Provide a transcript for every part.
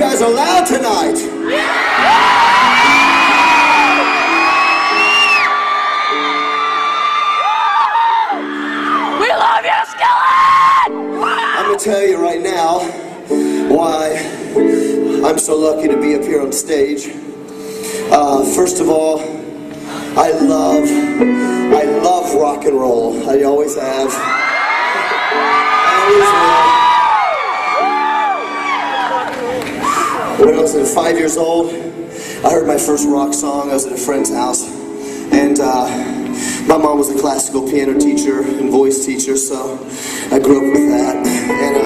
guys are loud tonight. We love you, Skillet! I'm going to tell you right now why I'm so lucky to be up here on stage. First of all, I love rock and roll. I always have. I always will. When I was 5 years old, I heard my first rock song. I was at a friend's house, and my mom was a classical piano teacher and voice teacher, so I grew up with that. And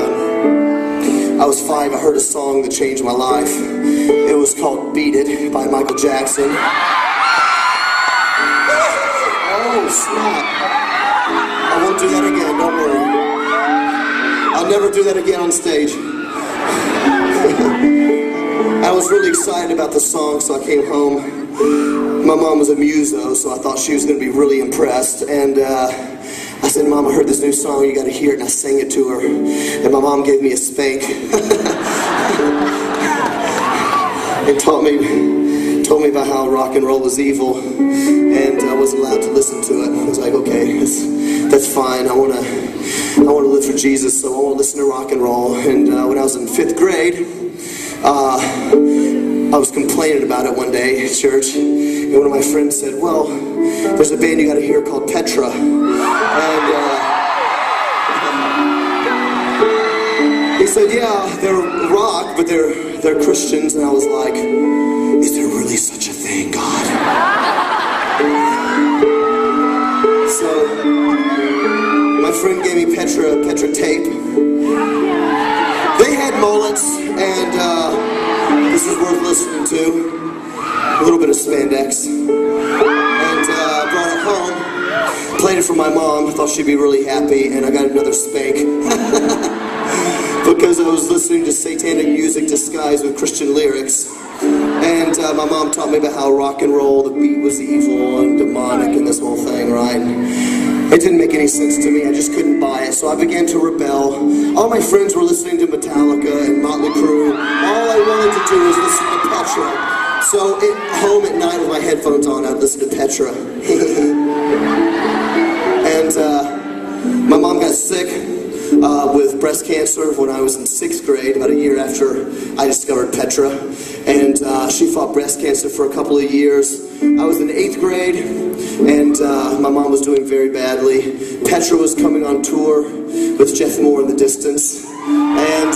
I was 5, I heard a song that changed my life. It was called Beat It by Michael Jackson. Oh, snap. I won't do that again, don't worry. I'll never do that again on stage. I was really excited about the song, so I came home. My mom was a muso, so I thought she was going to be really impressed. And I said, Mom, I heard this new song, you got to hear it. And I sang it to her. And my mom gave me a spank. And told me about how rock and roll was evil. And I wasn't allowed to listen to it. I was like, okay, that's fine. I want to live for Jesus, so I want to listen to rock and roll. And when I was in 5th grade, I was complaining about it one day at church, and one of my friends said, well, there's a band you got to hear called Petra. And he said, yeah, they're rock, but they're Christians. And I was like, is there really such a thing, God? So my friend gave me Petra tape. They had mullets, and this is worth listening to. A little bit of spandex. And I brought it home, played it for my mom, thought she'd be really happy, and I got another spank. Because I was listening to satanic music disguised with Christian lyrics. And my mom taught me about how rock and roll, the beat was evil and demonic and this whole thing, right? It didn't make any sense to me. I just couldn't buy it. So I began to rebel. All my friends were listening to Metallica and Motley Crue. All I wanted to do was listen to Petra. So at home at night with my headphones on, I'd listen to Petra. And my mom got sick with breast cancer when I was in 6th grade, about a year after I discovered Petra. And she fought breast cancer for a couple of years. I was in 8th grade, and my mom was doing very badly. Petra was coming on tour with Jeff Moore in the Distance. And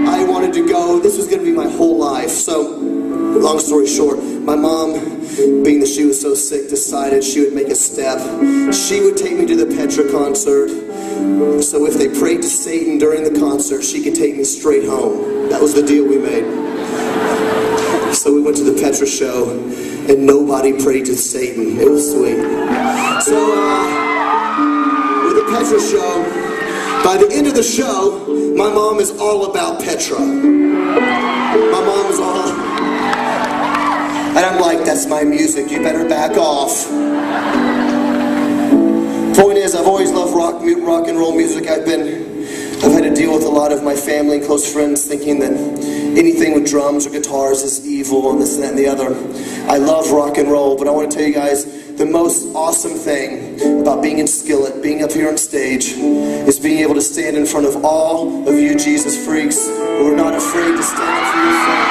I wanted to go. This was going to be my whole life. So, long story short, my mom, being that she was so sick, decided she would make a step. She would take me to the Petra concert. So if they prayed to Satan during the concert, she could take me straight home. That was the deal we made. So we went to the Petra show, and nobody prayed to Satan. It was sweet. So with the Petra show, by the end of the show, my mom is all about Petra. My mom is all... And I'm like, that's my music, you better back off. Point is, I've always loved rock and roll music. I've had to deal with a lot of my family and close friends thinking that anything with drums or guitars is evil and this and that and the other. I love rock and roll, but I want to tell you guys, the most awesome thing about being in Skillet, being up here on stage, is being able to stand in front of all of you Jesus freaks who are not afraid to stand up for your faith.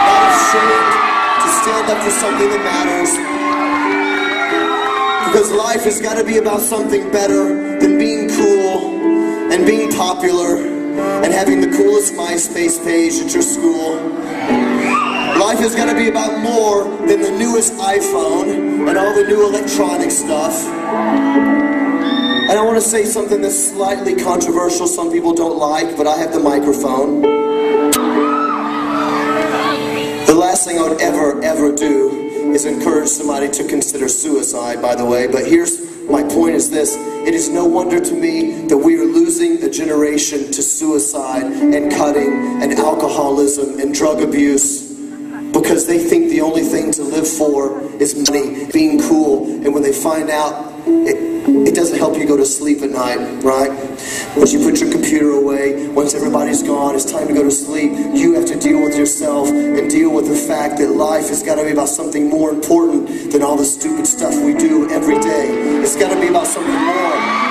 Not ashamed to stand up for something that matters. Because life has got to be about something better than being cool and being popular and having the coolest MySpace page at your school. Life has got to be about more than the newest iPhone and all the new electronic stuff. And I want to say something that's slightly controversial, some people don't like, but I have the microphone. The last thing I would ever do is encourage somebody to consider suicide, by the way, but here's my point is this. It is no wonder to me that we are losing a generation to suicide and cutting and alcoholism and drug abuse because they think the only thing to live for is money, being cool, and when they find out it doesn't help you go to sleep at night, right? Once you put your computer away, once everybody's gone, it's time to go to sleep. You have to deal with yourself and deal with the fact that life has got to be about something more important than all the stupid stuff we do every day. It's got to be about something more.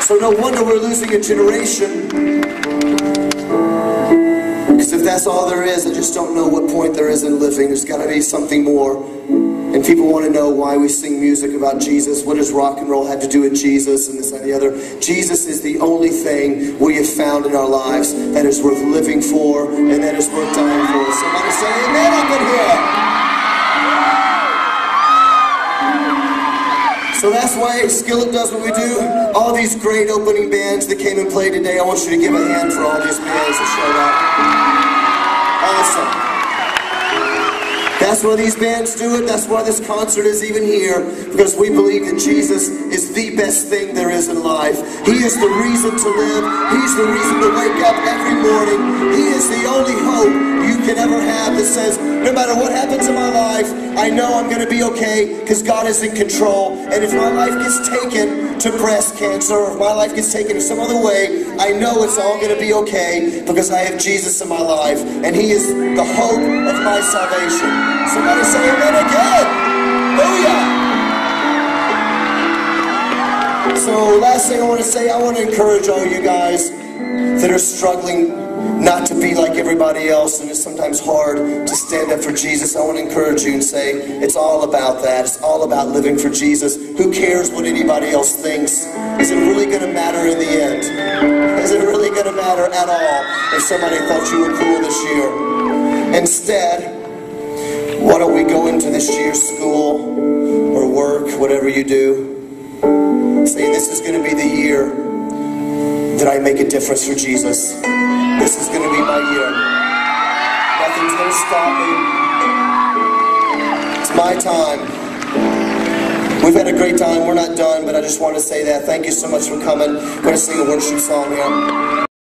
So no wonder we're losing a generation. Because if that's all there is, I just don't know what point there is in living. There's got to be something more. And people want to know why we sing music about Jesus. What does rock and roll have to do with Jesus and this and the other? Jesus is the only thing we have found in our lives that is worth living for and that is worth dying for. Somebody say amen up in here. So that's why Skillet does what we do. All these great opening bands that came and played today, I want you to give a hand for all these bands that showed up. Awesome. That's why these bands do it. That's why this concert is even here. Because we believe that Jesus is the best thing there is in life. He is the reason to live. He's the reason to wake up every morning. He is the only hope you can ever have that says, no matter what happens in my life, I know I'm going to be okay because God is in control. And if my life gets taken to breast cancer, or if my life gets taken in some other way, I know it's all going to be okay because I have Jesus in my life. And He is the hope of my salvation. Somebody say amen again. Booyah! So last thing I want to say, I want to encourage all you guys that are struggling not to be like everybody else, and it's sometimes hard to stand up for Jesus. I want to encourage you and say, it's all about that. It's all about living for Jesus. Who cares what anybody else thinks? Is it really going to matter in the end? Is it really going to matter at all if somebody thought you were cool this year? Instead, why don't we go into this year's school or work, whatever you do, say this is going to be the year that I make a difference for Jesus. This is going to be my year. Nothing's going to stop me. It's my time. We've had a great time. We're not done, but I just want to say that. Thank you so much for coming. We're going to sing a worship song here.